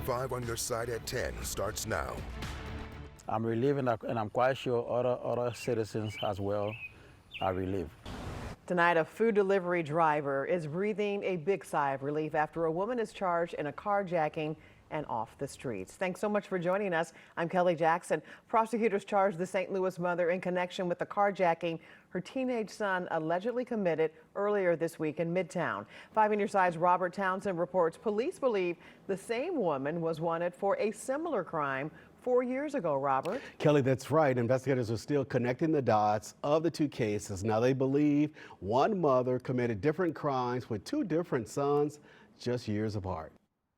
5 on your side at 10 starts now. I'm relieved, and I'm quite sure other citizens as well are relieved. Tonight, a food delivery driver is breathing a big sigh of relief after a woman is charged in a carjacking and off the streets. Thanks so much for joining us. I'm Kelly Jackson. Prosecutors charged the St. Louis mother in connection with the carjacking her teenage son allegedly committed earlier this week in Midtown. 5 on your side's Robert Townsend reports police believe the same woman was wanted for a similar crime 4 years ago. Robert? Kelly, that's right. Investigators are still connecting the dots of the two cases. Now they believe one mother committed different crimes with two different sons just years apart.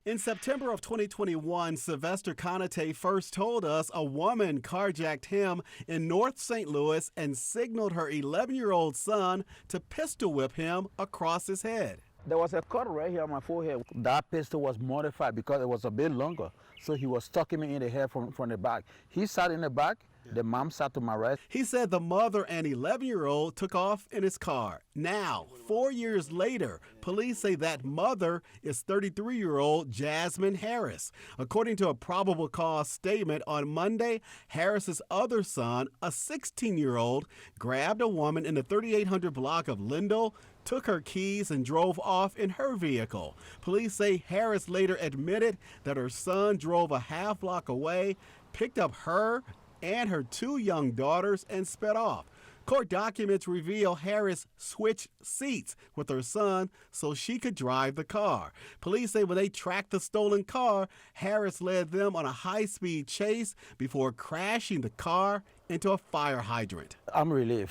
In September of 2021, Sylvester Conate first told us a woman carjacked him in North St. Louis and signaled her 11-year-old son to pistol whip him across his head. There was a cut right here on my forehead. That pistol was modified because it was a bit longer, so he was stalking me in the head from the back. He sat in the back. The mom sat to my right. He said the mother and 11-year-old took off in his car. Now, 4 years later, police say that mother is 33-year-old Jasmine Harris. According to a probable cause statement on Monday, Harris's other son, a 16-year-old, grabbed a woman in the 3800 block of Lindell, took her keys and drove off in her vehicle. Police say Harris later admitted that her son drove a half block away, picked up her and her two young daughters and sped off. Court documents reveal Harris switched seats with her son so she could drive the car. Police say when they tracked the stolen car, Harris led them on a high-speed chase before crashing the car into a fire hydrant. I'm relieved.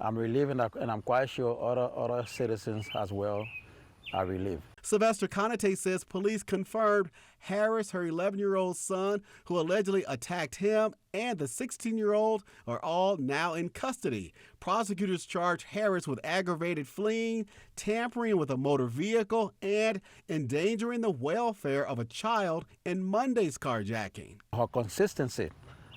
I'm relieved, and I'm quite sure other citizens as well are relieved. Sylvester Conate says police confirmed Harris, her 11-year-old son, who allegedly attacked him, and the 16-year-old are all now in custody. Prosecutors charge Harris with aggravated fleeing, tampering with a motor vehicle, and endangering the welfare of a child in Monday's carjacking. Her consistency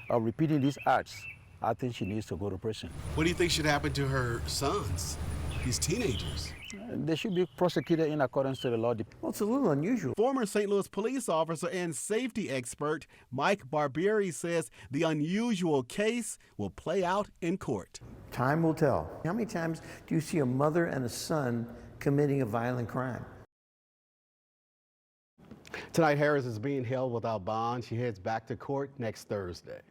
of repeating these acts, I think she needs to go to prison. What do you think should happen to her sons, these teenagers? They should be prosecuted in accordance to the law. Well, it's a little unusual. Former St. Louis police officer and safety expert Mike Barbieri says the unusual case will play out in court. Time will tell. How many times do you see a mother and a son committing a violent crime? Tonight, Harris is being held without bond. She heads back to court next Thursday.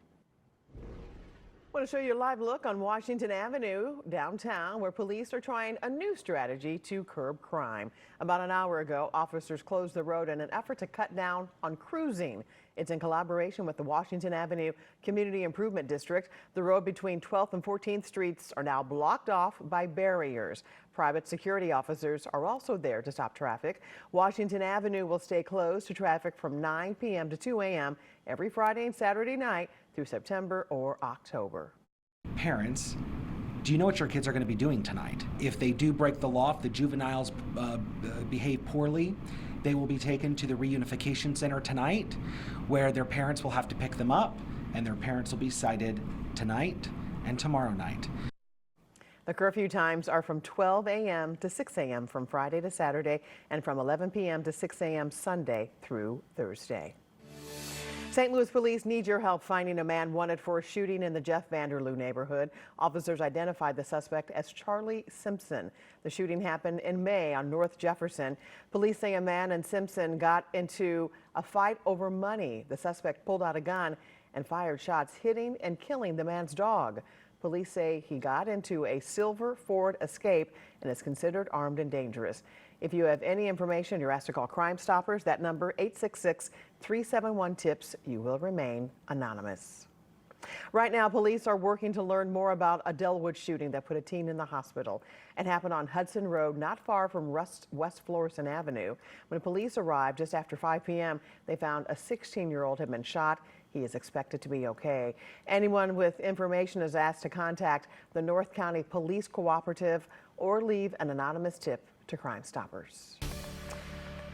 I want to show you a live look on Washington Avenue downtown, where police are trying a new strategy to curb crime. About an hour ago, officers closed the road in an effort to cut down on cruising. It's in collaboration with the Washington Avenue Community Improvement District. The road between 12th and 14th Streets are now blocked off by barriers. Private security officers are also there to stop traffic. Washington Avenue will stay closed to traffic from 9 p.m. to 2 a.m. every Friday and Saturday night through September or October. Parents, do you know what your kids are going to be doing tonight? If they do break the law, if the juveniles behave poorly, they will be taken to the reunification center tonight, where their parents will have to pick them up, and their parents will be cited tonight and tomorrow night. The curfew times are from 12 a.m. to 6 a.m. from Friday to Saturday, and from 11 p.m. to 6 a.m. Sunday through Thursday. St. Louis police need your help finding a man wanted for a shooting in the Jeff Vanderloo neighborhood. Officers identified the suspect as Charlie Simpson. The shooting happened in May on North Jefferson. Police say a man and Simpson got into a fight over money. The suspect pulled out a gun and fired shots, hitting and killing the man's dog. Police say he got into a silver Ford Escape and is considered armed and dangerous. If you have any information, you're asked to call Crime Stoppers. That number, 866-371-TIPS. You will remain anonymous. Right now, police are working to learn more about a Delwood shooting that put a teen in the hospital. It happened on Hudson Road, not far from West Florissant Avenue. When police arrived just after 5 p.m., they found a 16-year-old had been shot. He is expected to be okay. Anyone with information is asked to contact the North County Police Cooperative or leave an anonymous tip to Crime Stoppers.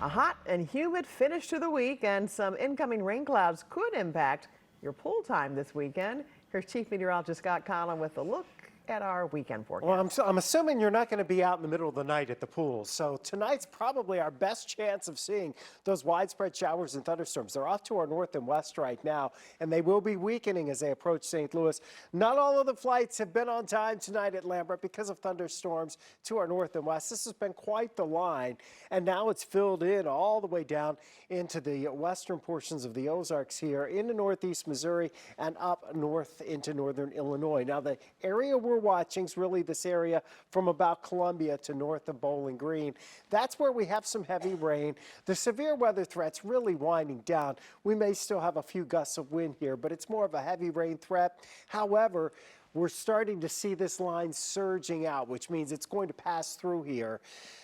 A hot and humid finish to the week, and some incoming rain clouds could impact your pool time this weekend. Here's Chief Meteorologist Scott Collin with a look at our weekend forecast. Well, I'm assuming you're not going to be out in the middle of the night at the pool. So tonight's probably our best chance of seeing those widespread showers and thunderstorms. They're off to our north and west right now, and they will be weakening as they approach St. Louis. Not all of the flights have been on time tonight at Lambert because of thunderstorms to our north and west. This has been quite the line, and now it's filled in all the way down into the western portions of the Ozarks here, into northeast Missouri, and up north into northern Illinois. Now, the area we're watching is really this area from about Columbia to north of Bowling Green. That's where we have some heavy rain. The severe weather threat's really winding down. We may still have a few gusts of wind here, but it's more of a heavy rain threat. However, we're starting to see this line surging out, which means it's going to pass through here.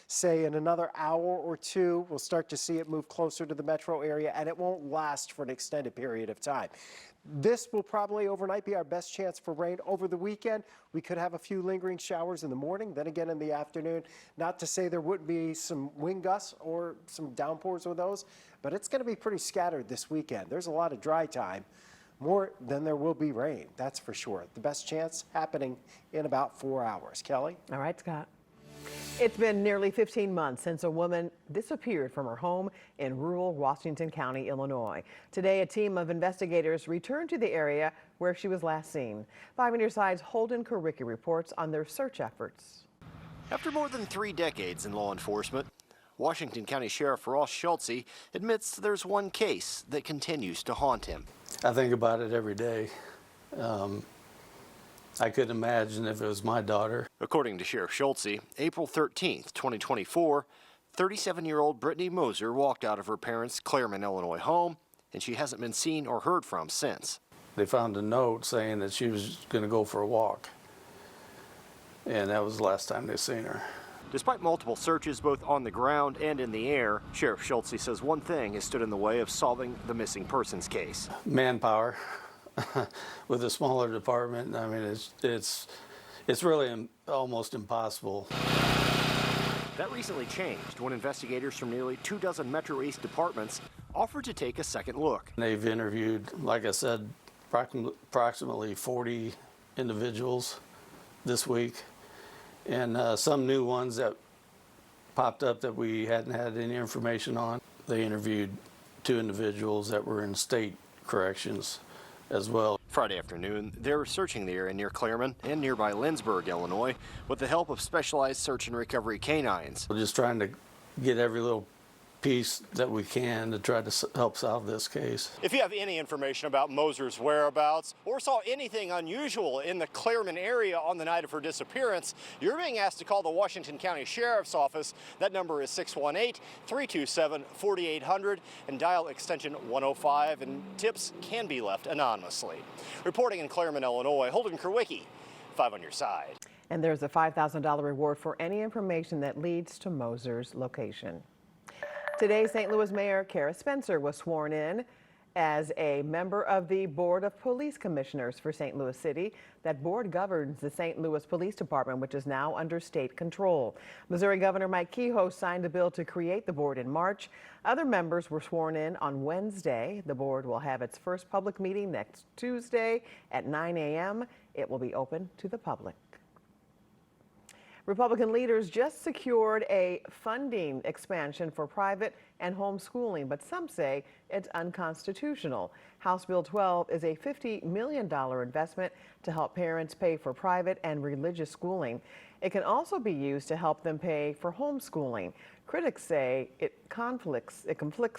Say in another hour or two, we'll start to see it move closer to the metro area, and it won't last for an extended period of time. This will probably overnight be our best chance for rain. Over the weekend, we could have a few lingering showers in the morning, then again in the afternoon. Not to say there wouldn't be some wind gusts or some downpours with those, but it's going to be pretty scattered this weekend. There's a lot of dry time, more than there will be rain, that's for sure. The best chance happening in about 4 hours. Kelly? All right, Scott. It's been nearly 15 months since a woman disappeared from her home in rural Washington County, Illinois. Today, a team of investigators returned to the area where she was last seen. 5 on your side's Holden Kuricki reports on their search efforts. After more than 3 decades in law enforcement, Washington County Sheriff Ross Schultze admits there's one case that continues to haunt him. I think about it every day. I couldn't imagine if it was my daughter. According to Sheriff Schultze, April 13th, 2024, 37-year-old Brittany Moser walked out of her parents' Claremont, Illinois home, and she hasn't been seen or heard from since. They found a note saying that she was going to go for a walk, and that was the last time they seen her. Despite multiple searches both on the ground and in the air, Sheriff Schultze says one thing has stood in the way of solving the missing persons case. Manpower. With a smaller department, I mean, it's really almost impossible. That recently changed when investigators from nearly 24 Metro East departments offered to take a second look. They've interviewed, like I said, approximately 40 individuals this week, and some new ones that popped up that we hadn't had any information on. They interviewed 2 individuals that were in state corrections as well. Friday afternoon, they were searching the area near Claremont and nearby Lindsborg, Illinois, with the help of specialized search and recovery canines. We're just trying to get every little piece that we can to try to help solve this case. If you have any information about Moser's whereabouts or saw anything unusual in the Claremont area on the night of her disappearance, you're being asked to call the Washington County Sheriff's Office. That number is 618-327-4800 and dial extension 105, and tips can be left anonymously. Reporting in Claremont, Illinois, Holden Kuricki, 5 on your side. And there's a $5,000 reward for any information that leads to Moser's location. Today, St. Louis Mayor Kara Spencer was sworn in as a member of the Board of Police Commissioners for St. Louis City. That board governs the St. Louis Police Department, which is now under state control. Missouri Governor Mike Kehoe signed a bill to create the board in March. Other members were sworn in on Wednesday. The board will have its first public meeting next Tuesday at 9 a.m. It will be open to the public. Republican leaders just secured a funding expansion for private and homeschooling, but some say it's unconstitutional. House Bill 12 is a $50 million investment to help parents pay for private and religious schooling. It can also be used to help them pay for homeschooling. Critics say it conflicts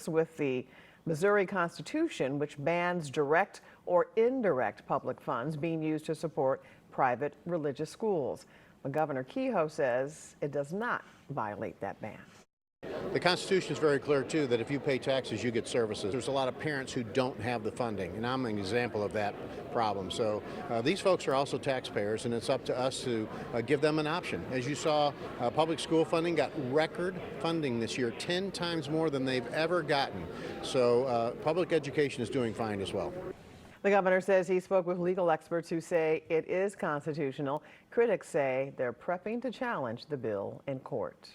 with the Missouri Constitution, which bans direct or indirect public funds being used to support private religious schools. But Governor Kehoe says it does not violate that ban. The Constitution is very clear, too, that if you pay taxes, you get services. There's a lot of parents who don't have the funding, and I'm an example of that problem. So these folks are also taxpayers, and it's up to us to give them an option. As you saw, public school funding got record funding this year, 10 times more than they've ever gotten. So public education is doing fine as well. The governor says he spoke with legal experts who say it is constitutional. Critics say they're prepping to challenge the bill in court.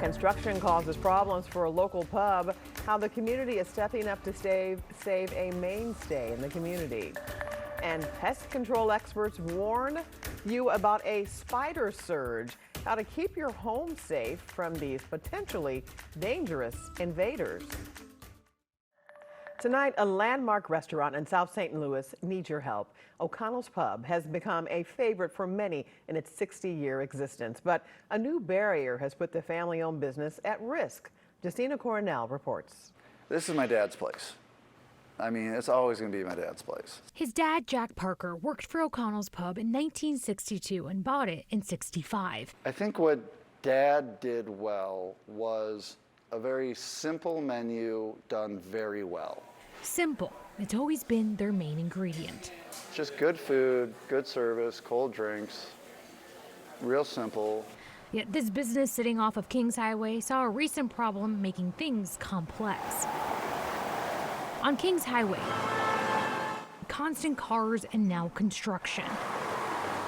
Construction causes problems for a local pub. How the community is stepping up to save a mainstay in the community. And pest control experts warn you about a spider surge, how to keep your home safe from these potentially dangerous invaders. Tonight, a landmark restaurant in South St. Louis needs your help. O'Connell's Pub has become a favorite for many in its 60-year existence, but a new barrier has put the family-owned business at risk. Justina Coronel reports. This is my dad's place. I mean, it's always going to be my dad's place. His dad, Jack Parker, worked for O'Connell's Pub in 1962 and bought it in '65. I think what Dad did well was a very simple menu done very well. Simple. It's always been their main ingredient. Just good food, good service, cold drinks, real simple. Yet this business sitting off of Kings Highway saw a recent problem making things complex. On Kings Highway, constant cars and now construction.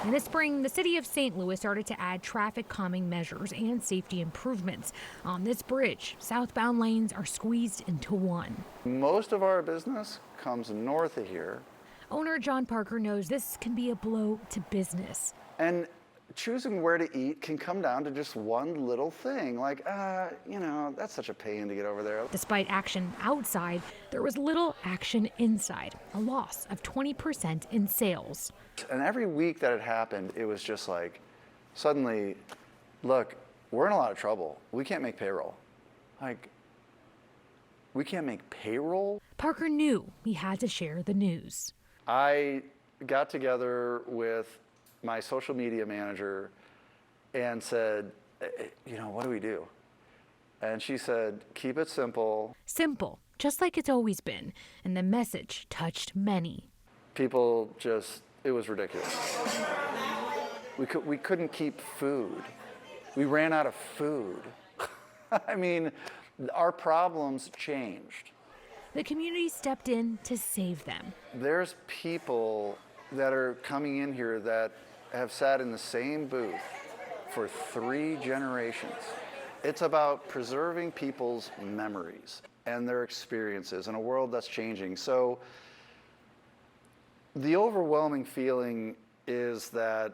In the spring, the city of St. Louis started to add traffic calming measures and safety improvements. On this bridge, southbound lanes are squeezed into one. Most of our business comes north of here. Owner John Parker knows this can be a blow to business. And choosing where to eat can come down to just one little thing, like, that's such a pain to get over there. Despite action outside, there was little action inside, a loss of 20% in sales. And every week that it happened, it was just like, suddenly, look, we're in a lot of trouble. We can't make payroll. Like, we can't make payroll? Parker knew he had to share the news. I got together with my social media manager and said, what do we do? And she said, keep it simple. Simple, just like it's always been. And the message touched many. People it was ridiculous. We couldn't keep food. We ran out of food. I mean, our problems changed. The community stepped in to save them. There's people that are coming in here that have sat in the same booth for 3 generations. It's about preserving people's memories and their experiences in a world that's changing. So the overwhelming feeling is that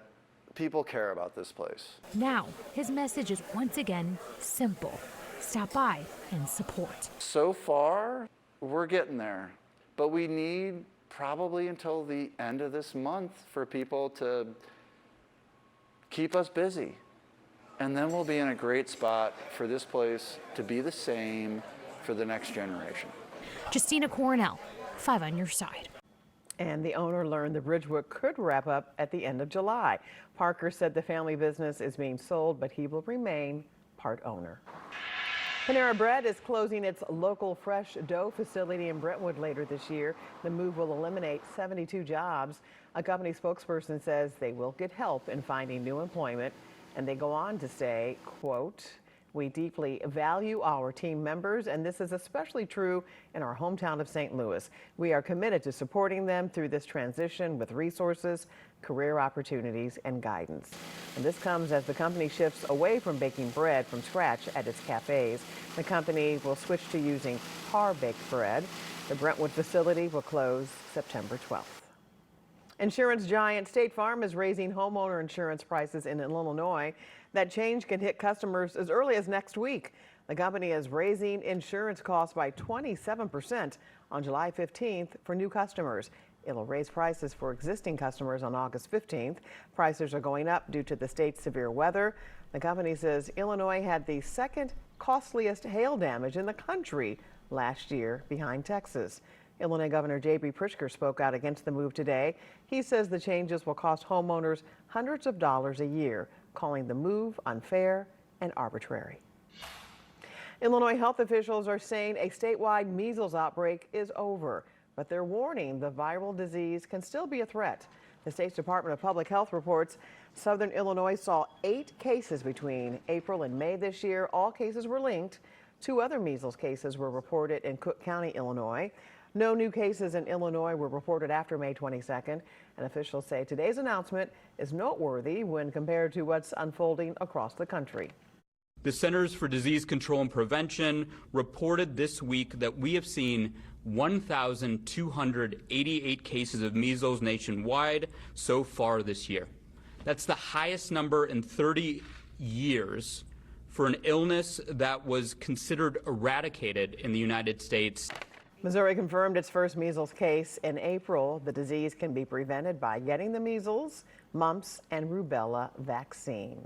people care about this place. Now, his message is once again simple. Stop by and support. So far, we're getting there, but we need probably until the end of this month for people to keep us busy. And then we'll be in a great spot for this place to be the same for the next generation. Justina Coronel, 5 on your side. And the owner learned the bridge work could wrap up at the end of July. Parker said the family business is being sold, but he will remain part owner. Panera Bread is closing its local fresh dough facility in Brentwood later this year. The move will eliminate 72 jobs. A company spokesperson says they will get help in finding new employment. And they go on to say, quote, "We deeply value our team members, and this is especially true in our hometown of St. Louis. We are committed to supporting them through this transition with resources, career opportunities, and guidance." And this comes as the company shifts away from baking bread from scratch at its cafes. The company will switch to using par-baked bread. The Brentwood facility will close September 12th. Insurance giant State Farm is raising homeowner insurance prices in Illinois. That change can hit customers as early as next week. The company is raising insurance costs by 27% on July 15th for new customers. It'll raise prices for existing customers on August 15th. Prices are going up due to the state's severe weather. The company says Illinois had the second costliest hail damage in the country last year, behind Texas. Illinois Governor J.B. Pritzker spoke out against the move today. He says the changes will cost homeowners hundreds of dollars a year, calling the move unfair and arbitrary. Illinois health officials are saying a statewide measles outbreak is over, but they're warning the viral disease can still be a threat. The state's Department of Public Health reports Southern Illinois saw 8 cases between April and May this year. All cases were linked. 2 other measles cases were reported in Cook County, Illinois. No new cases in Illinois were reported after May 22nd, and officials say today's announcement is noteworthy when compared to what's unfolding across the country. The Centers for Disease Control and Prevention reported this week that we have seen 1,288 cases of measles nationwide so far this year. That's the highest number in 30 years for an illness that was considered eradicated in the United States. Missouri confirmed its first measles case in April. The disease can be prevented by getting the measles, mumps, and rubella vaccine.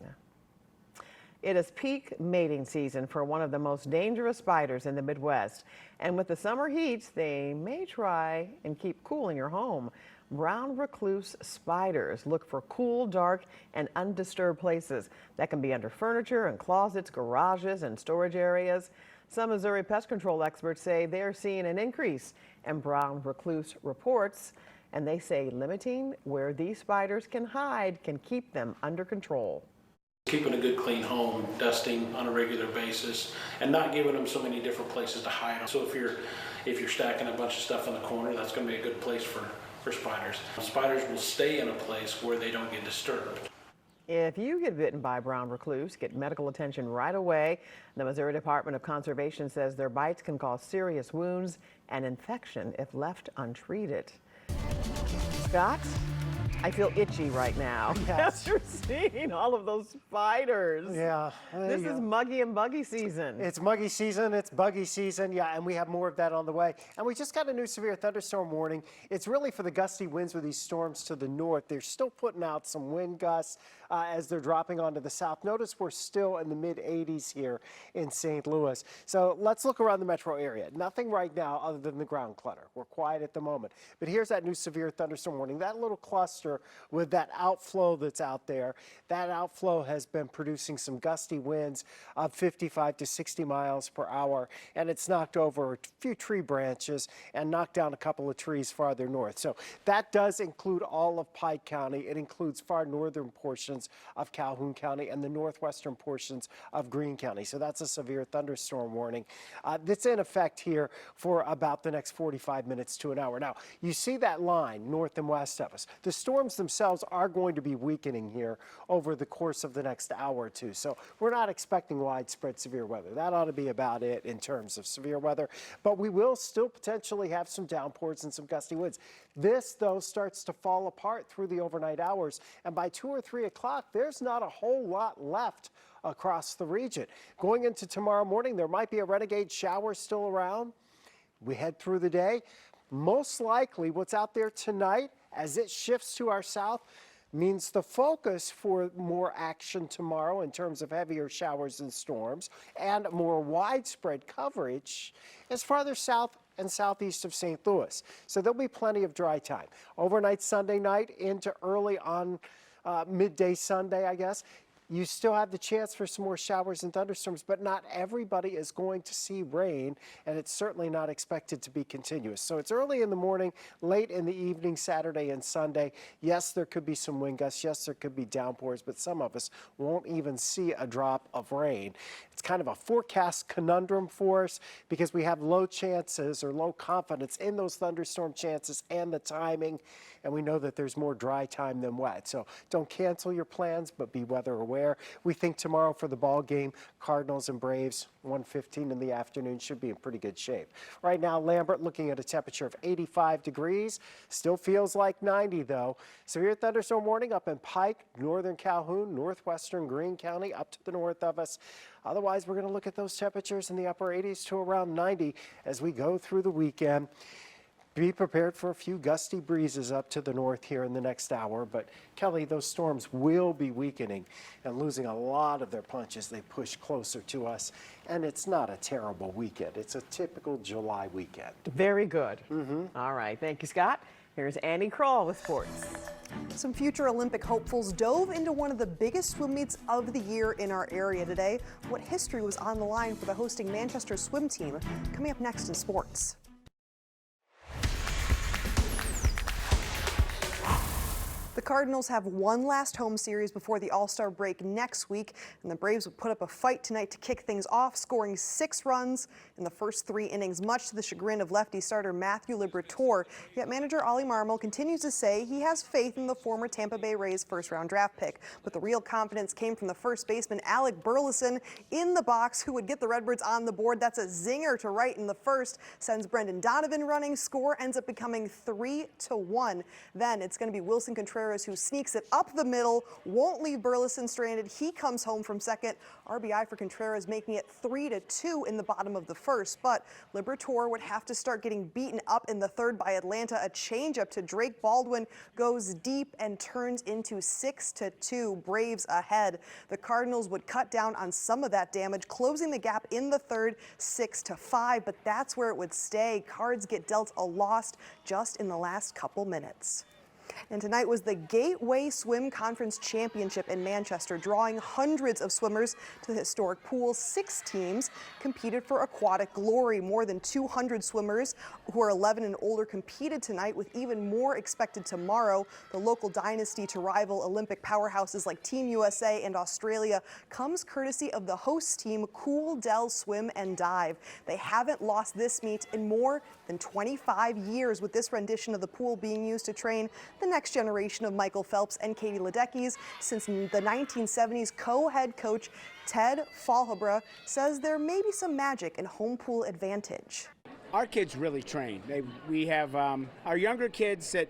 It is peak mating season for one of the most dangerous spiders in the Midwest. And with the summer heat, they may try and keep cool in your home. Brown recluse spiders look for cool, dark, and undisturbed places that can be under furniture and closets, garages, and storage areas. Some Missouri pest control experts say they're seeing an increase in brown recluse reports, and they say limiting where these spiders can hide can keep them under control. Keeping a good clean home, dusting on a regular basis, and not giving them so many different places to hide. So if you're stacking a bunch of stuff in the corner, that's going to be a good place for spiders. Spiders will stay in a place where they don't get disturbed. If you get bitten by a brown recluse, get medical attention right away. The Missouri Department of Conservation says their bites can cause serious wounds and infection if left untreated. Scott, I feel itchy right now after seeing all of those spiders. Yeah. This is muggy and buggy season. It's muggy season, it's buggy season, yeah, and we have more of that on the way. And we just got a new severe thunderstorm warning. It's really for the gusty winds with these storms to the north. They're still putting out some wind gusts as they're dropping onto the south. Notice we're still in the mid-80s here in St. Louis. So let's look around the metro area. Nothing right now other than the ground clutter. We're quiet at the moment. But here's that new severe thunderstorm warning. That little cluster with that outflow that's out there, that outflow has been producing some gusty winds of 55 to 60 miles per hour, and it's knocked over a few tree branches and knocked down a couple of trees farther north. So that does include all of Pike County. It includes far northern portions of Calhoun County and the northwestern portions of Greene County. So that's a severe thunderstorm warning that's in effect here for about the next 45 minutes to an hour. Now, you see that line north and west of us. The storms themselves are going to be weakening here over the course of the next hour or two. So we're not expecting widespread severe weather. That ought to be about it in terms of severe weather. But we will still potentially have some downpours and some gusty winds. This, though, starts to fall apart through the overnight hours. And by 2 or 3 o'clock, there's not a whole lot left across the region. Going into tomorrow morning, there might be a renegade shower still around. We head through the day. Most likely what's out there tonight as it shifts to our south means the focus for more action tomorrow in terms of heavier showers and storms and more widespread coverage is farther south and southeast of St. Louis. So there'll be plenty of dry time. Overnight Sunday night into early on midday Sunday, I guess. You still have the chance for some more showers and thunderstorms, but not everybody is going to see rain, and it's certainly not expected to be continuous. So it's early in the morning, late in the evening, Saturday and Sunday. Yes, there could be some wind gusts. Yes, there could be downpours, but some of us won't even see a drop of rain. It's kind of a forecast conundrum for us because we have low chances or low confidence in those thunderstorm chances and the timing, and we know that there's more dry time than wet. So don't cancel your plans, but be weather aware. We think tomorrow for the ball game, Cardinals and Braves, 1:15 in the afternoon, should be in pretty good shape. Right now, Lambert looking at a temperature of 85 degrees. Still feels like 90, though. Severe thunderstorm warning up in Pike, northern Calhoun, northwestern Greene County, up to the north of us. Otherwise, we're going to look at those temperatures in the upper 80s to around 90 as we go through the weekend. Be prepared for a few gusty breezes up to the north here in the next hour. But, Kelly, those storms will be weakening and losing a lot of their punch as they push closer to us. And it's not a terrible weekend. It's a typical July weekend. Very good. All right. Thank you, Scott. Here's Annie Kroll with sports. Some future Olympic hopefuls dove into one of the biggest swim meets of the year in our area today. What history was on the line for the hosting Manchester swim team? Coming up next in sports. The Cardinals have one last home series before the All-Star break next week, and the Braves would put up a fight tonight to kick things off, scoring 6 runs in the first 3 innings, much to the chagrin of lefty starter Matthew Liberatore. Yet manager Ollie Marmol continues to say he has faith in the former Tampa Bay Rays first-round draft pick. But the real confidence came from the first baseman Alec Burleson in the box, who would get the Redbirds on the board. That's a zinger to right in the first, sends Brendan Donovan running. Score ends up becoming 3-1. Then it's going to be Wilson Contreras Contreras, who sneaks it up the middle, won't leave Burleson stranded. He comes home from second. RBI for Contreras, making it 3-2 in the bottom of the first. But Liberatore would have to start getting beaten up in the third by Atlanta. A changeup to Drake Baldwin goes deep and turns into 6-2. Braves ahead. The Cardinals would cut down on some of that damage, closing the gap in the third 6-5. But that's where it would stay. Cards get dealt a loss just in the last couple minutes. And tonight was the Gateway Swim Conference Championship in Manchester, drawing hundreds of swimmers to the historic pool. 6 teams competed for aquatic glory. More than 200 swimmers who are 11 and older competed tonight, with even more expected tomorrow. The local dynasty to rival Olympic powerhouses like Team USA and Australia comes courtesy of the host team, Cool Del Swim and Dive. They haven't lost this meet in more than 25 years, with this rendition of the pool being used to train the next generation of Michael Phelps and Katie Ledecky's. Since the 1970s, co-head coach Ted Falhabra says there may be some magic in home pool advantage. Our kids really train. We have our younger kids that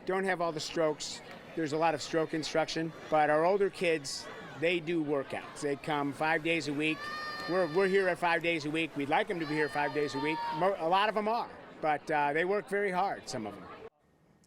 don't have all the strokes. There's a lot of stroke instruction, but our older kids, they do workouts. They come 5 days a week. We're here at 5 days a week. We'd like them to be here 5 days a week. A lot of them are, but they work very hard, some of them.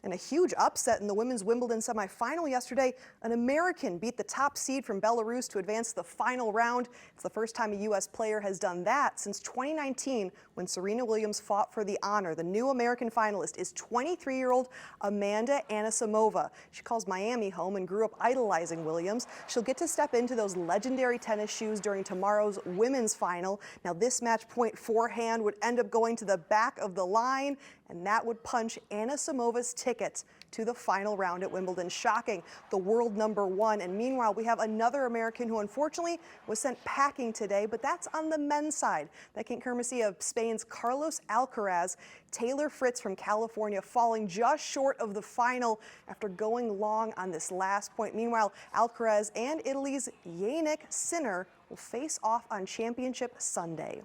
And a huge upset in the women's Wimbledon semifinal yesterday. An American beat the top seed from Belarus to advance to the final round. It's the first time a U.S. player has done that since 2019, when Serena Williams fought for the honor. The new American finalist is 23-year-old Amanda Anisimova. She calls Miami home and grew up idolizing Williams. She'll get to step into those legendary tennis shoes during tomorrow's women's final. Now, this match point forehand would end up going to the back of the line, and that would punch Anisimova's tickets to the final round at Wimbledon. Shocking, the world #1. And meanwhile, we have another American who unfortunately was sent packing today, but that's on the men's side. That came courtesy of Spain's Carlos Alcaraz. Taylor Fritz from California falling just short of the final after going long on this last point. Meanwhile, Alcaraz and Italy's Yannick Sinner will face off on Championship Sunday.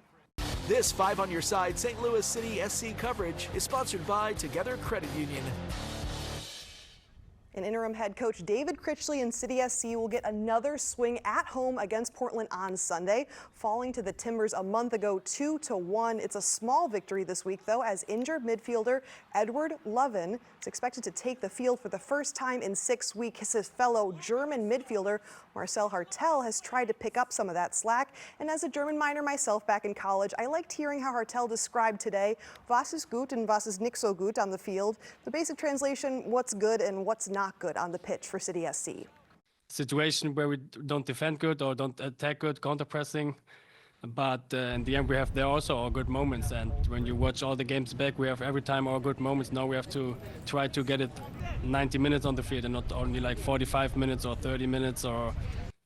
This 5 on Your Side St. Louis City SC coverage is sponsored by Together Credit Union. And interim head coach David Critchley and City SC will get another swing at home against Portland on Sunday, falling to the Timbers a month ago 2-1. It's a small victory this week, though, as injured midfielder Edward Lovin is expected to take the field for the first time in 6 weeks. His fellow German midfielder Marcel Hartel has tried to pick up some of that slack. And as a German minor myself back in college, I liked hearing how Hartel described today was ist gut and was ist nicht so gut on the field. The basic translation, what's good and what's not good on the pitch for City SC. Situation where we don't defend good or don't attack good, counter pressing. But in the end, we have there also our good moments. And when you watch all the games back, we have every time our good moments. Now we have to try to get it 90 minutes on the field and not only like 45 minutes or 30 minutes or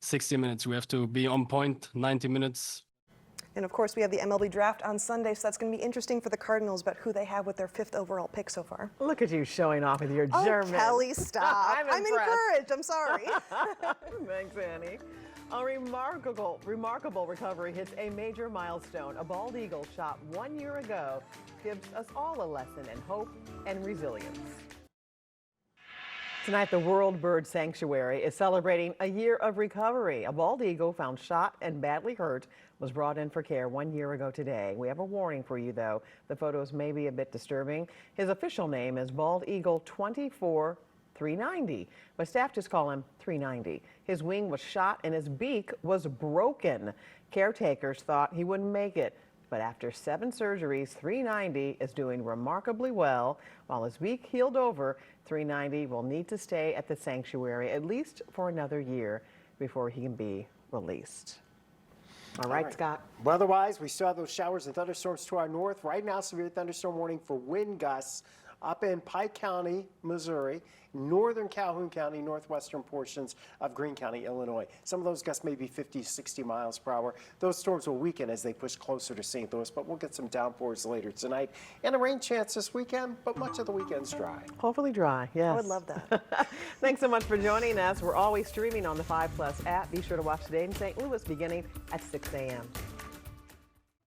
60 minutes. We have to be on point 90 minutes. And of course, we have the MLB draft on Sunday, so that's going to be interesting for the Cardinals, but who they have with their 5th overall pick so far. Look at you showing off with your German. Oh, Kelly, stop. I'm encouraged. I'm sorry. Thanks, Annie. A remarkable recovery hits a major milestone. A bald eagle shot 1 year ago gives us all a lesson in hope and resilience. Tonight, the World Bird Sanctuary is celebrating a year of recovery. A bald eagle found shot and badly hurt was brought in for care 1 year ago today. We have a warning for you, though. The photos may be a bit disturbing. His official name is Bald Eagle 24390, but staff just call him 390. His wing was shot and his beak was broken. Caretakers thought he wouldn't make it, but after 7 surgeries, 390 is doing remarkably well. While his beak healed over, 390 will need to stay at the sanctuary at least for another year before he can be released. All right, Scott. Weather-wise, we still have those showers and thunderstorms to our north. Right now, severe thunderstorm warning for wind gusts up in Pike County, Missouri, northern Calhoun County, northwestern portions of Greene County, Illinois. Some of those gusts may be 50, 60 miles per hour. Those storms will weaken as they push closer to St. Louis, but we'll get some downpours later tonight. And a rain chance this weekend, but much of the weekend's dry. Hopefully dry, yes. I would love that. Thanks so much for joining us. We're always streaming on the 5+ app. Be sure to watch Today in St. Louis beginning at 6 a.m.